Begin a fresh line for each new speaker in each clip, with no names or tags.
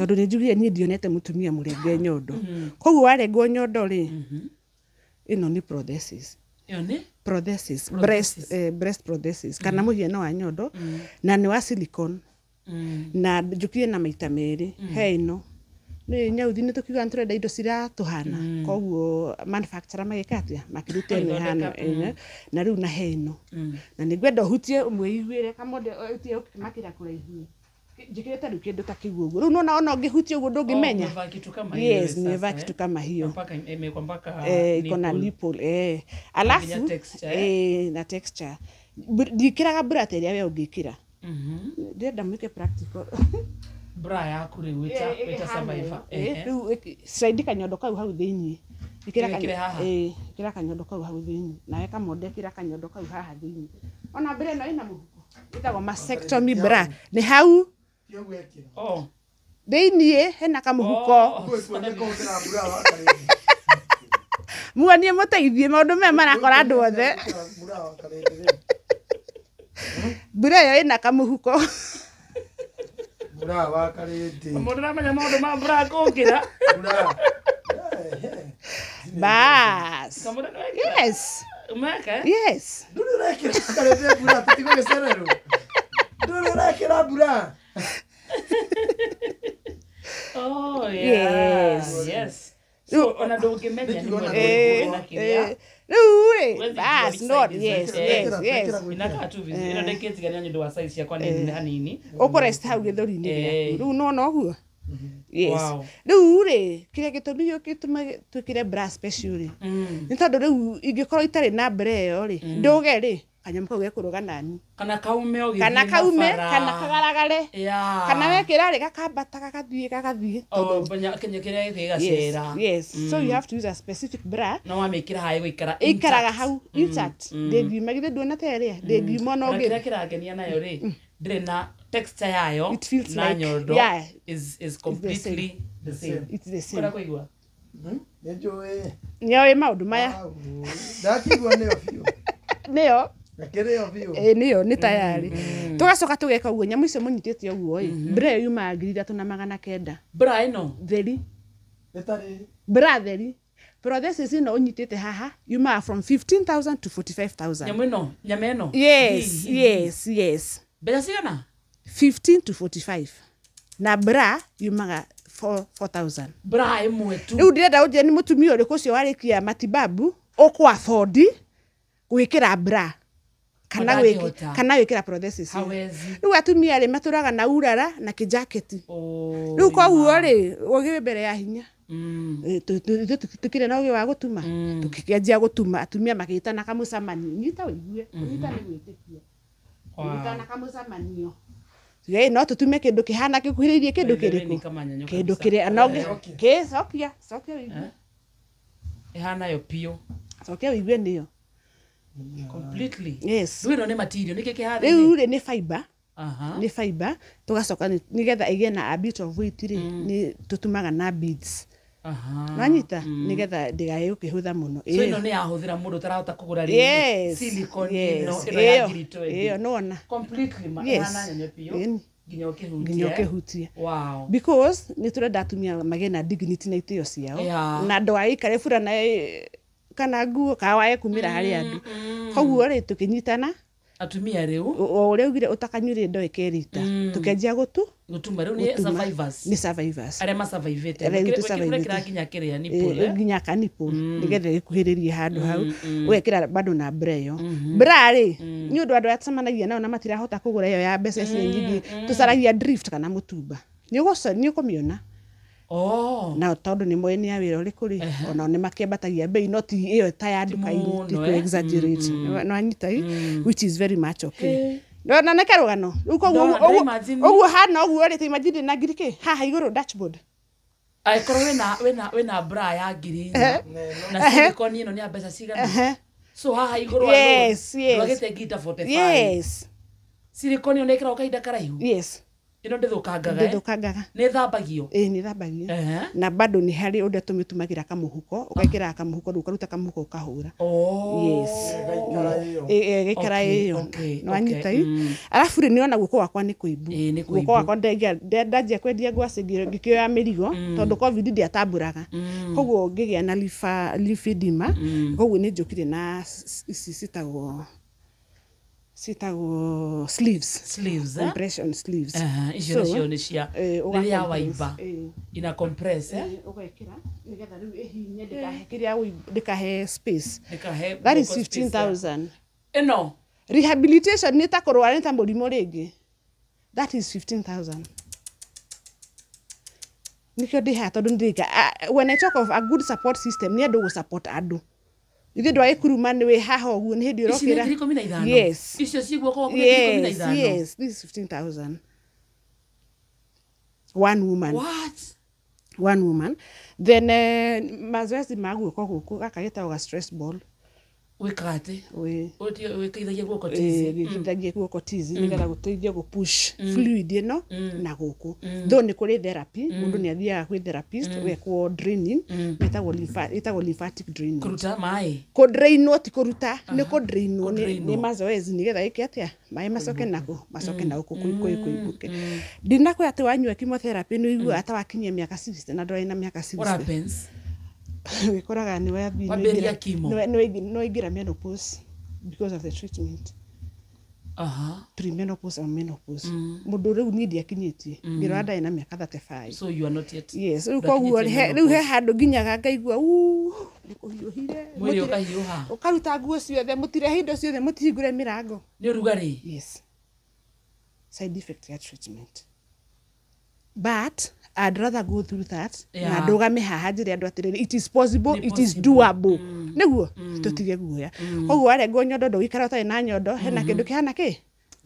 tondu ni njugire ni ndionete mutumia murenge nyondo koguo warengwo nyondo ri ino ni prosthesis prosthesis breast prosthesis kana muhiano wa nyondo na ni wa silicone na njukire na maita meri he ino ni nyauthi ni tukiuga nturenda indo ciratuhana koguo manufacturer magikatia makirute ni hano na riu na he ino na ni ngwenda hutie umweiguire kamode utie ukimakira kuraihu njikirete riu kindu ta kiguo guo riu nona ona ungihutia uguo ndungimenya yes ni va kitu kama hiyo
mpaka imekuwa mpaka
iko na nipple alafu na texture ndikiraga bra teria we ungikira ndenda mwike practical
bra yaku riu wita survivor
riu slide kanyondo kau hau thiini ikira kanyondo kau hau thiini na weka mode kira kanyondo kau haha thiini ona mbere no ina muhuko itago mastectomy bra ni hau thiini hena kamuhuko muonie muteithie maundu me marakora andu othe bra yo ina kamuhuko
bra wakarete
mundu ramenya maundu ma bra kukira
bas yes
umeka
yes
ndu rekera karete bra tutigo geserero ndu rekera bra
oh yes so ona ndungimenya ni mwana kiria bas not yes inaka tu vizuri ina deketi gani nyondo wa size yakwa ni hanini
ukorest hau githuri-ini riu nona uguo yes riu ri kiria gitumi yo kituma twikire bra special ni tondu riu ingikorwo itari na bra iyo ri nduge ri kanyamu kau gekuruga nani
kana kaume ogi
kana kagaragare kana wekira ri gakambata gakathie
oh banya kinya gigacera
yes so you have to use a specific bra
no wamikira hai guikara
ikaraga hau intact debi magithe ndona teria debi mono
ngi kiragenia nayo ri ndire na texture yayo
na
nyondo is completely the same
it's the same
kora kuigua
nyoe maundu maya
ndakigua niyo fio
niyo
Nakireo vio.
Niyo ni tayari. Tugacoka tugeka uguo nyamu icio munyitite uguo bra yuma ngiri 3,900.
Bra ino
theri.
Etari.
Bra theri. Prosthesis ino unyitite haha yuma from 15,000 to 45,000.
Nyama ino.
Yes. Bela sigana? 15 to 45. Na bra yumaga 4,000.
Bra imwe tu.
Riu ndirenda uje ni mutumia uriku cio warikia matibabu uko afford gwikira bra kana wikira prosthesis. Riu atumia ri maturaga na urara na kijaketi. Riu koguo ri ugi mbere ya hinya. Tukire na ugi wa gutuma tukikenjia gutuma atumia magitana kamucamanio nyita wigue nyita ni gwitikia nyita kamucamanio ye no tutume kindu kihana kikuhiririe kindu kiriku kindu kire anoge ke sokia wigue
ihana yo pio
sokia wigue niyo
completely.
Yes.
Riu ni material niki kihana
riu ni fiber. Ni fiber tugacoka ni getha igie na a bit of weight ri ni tutumaga na beads. Nanyita ni getha ndigae ukihutha muno.
So ino ni yahuthira mundu tarahota kugura ri silicone ino ya girito
iyo nona
completely mahana nyenye pio
nginya ukihutia.
Wow.
Because ni turenda atumia magena dignity na itio ciao na ndwai kare fura na kana nguo kawae kumira hari andu koguo ri tukinyitana
atumia riu
ore ugire utakanyure ndo ekerita tukenjia
gutuma riu ni survivors
are
ma survivete kira ginya kiria ni pole
ginya kanipo nigethe gikuhiririe handu hau wekira bado na breyo brari ni undu andu atsamanagia nao na matirahota kugura iyo ya mbeca cia nyingi tucaragia drift kana mutumba ni ukumiona na tondu ni mwene ya wira uri kuri ona ni makembatagia bei not iyo ta ya nduka to exaggerate no anyita which is very much okay no na nekarugano uguo hana uguo ri imagine na ngirike haha iguru dashboard
aikoro wena bra ya ngiri na silicone ino ni mbeca cigana so haha iguru
yes
wagete ngita 45
yes
silicone onekera ukaida karaihu
yes
ino ndithukangaga ni thambagio
ni thambagio na bado ni hari unde tumitumagira kamuhuko ukekira kamuhuko rukaruta kamuhuko ukahura yes gikara iyo no anyita alafu ni ona guko wakwa ni kuibu guko wakwa ndajia kwendia ngwacĩ ngikioya mĩrigo tondu covid ndiatamburaga koguo ngigia na lymphedema koguo ni njukire na sitagwo sleeves compression sleeves
icio cio ni cia riria waiba ina compress
ugekira nigetha riu ihinye ndikahekiria ndikahe space that is 15,000
eno
rehabilitation ni ta kurwara ni ta murimo ringi that is 15,000 nikyo ndiha tondu ndika when I talk of a good support system ni andu go support andu ithe ndwa ikuruma ni we haha uguo ni hindi urokira yes
icio ciguo kwa
yes this is 15,000 one woman then mazoezi maguko guku gakagita ga stress ball
wikate
we
wikithagia guoko tizi
wikithagia guoko tizi nigetha guteithia go push fluid ino na guku though ni kuri therapy mundu ni athiaga kwi therapist wekwo draining metagwo lymphatic draining
kuruta mai
ko drainwo ti kuruta ni ko drainwo ni mazoezi nigetha iki atia mai macoke nako kuibuke ndinako ati wanyua chemotherapy ni igua ata wakinyia miaka 60 na ndoi na miaka 60
what happens
wikoraga ni wathi no igira menopause because of the treatment premenopause or menopause mundu riu ni ndiakinyitie ngirada ina miaka 35
so you are not yet
yes koguo riu he handu nginyaga ngaigua nikuhiuhire
mwiri ukahiuha
ukaruta nguo ciothe mutire hindo ciothe mutihingure mirango
ni urugari
yes side effect ya treatment but I'd rather go through that na ndugame haha njire andu atiriri it is possible it is doable niguo tutige guoya koguo arengo nyondo ndugikara utai na nyondo hena kindu kihana ki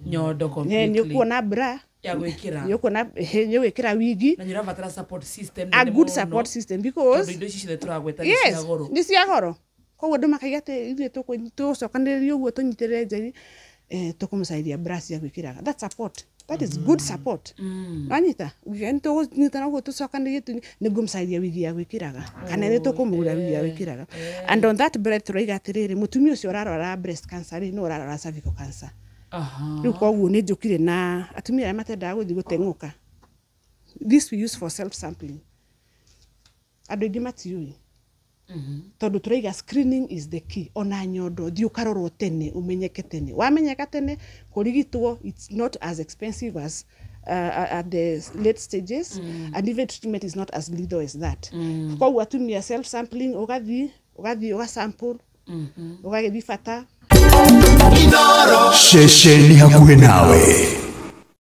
nyondo completely
ni ukuona bra
ya gwikira
yukona gwikira wigi
na nyirabatara support system
a good support system because
indo ici cire turagweta
ni cia goro koguo ndu makaiga ati ithuĩ tucokanĩrĩria ũguo tũnyitĩrĩre njeri tukumsaidia bra cia gwikiraga that support that is good support anyita gento nyitana go tucokanĩrĩrie nĩngumsaidia wigi ya gwikiraga kana nĩ tukumura wigi ya gwikiraga and on that breath roiga atiriri mutumia ucio urarwara breast cancer no urarwara cervical cancer riu koguo ni njukire na atumia matendaga guthi guteng'uka this we use for self sampling andu ingi matiui tondu turaiga screening is the key ona nyondo thi ukarorwo tene umenyeke tene wamenyeka tene kurigitwo it's not as expensive as at the late stages and even treatment is not as lethal as that koguo atumia self sampling ugathi ugasample ugagithi bata shesheni hakuhe nawe.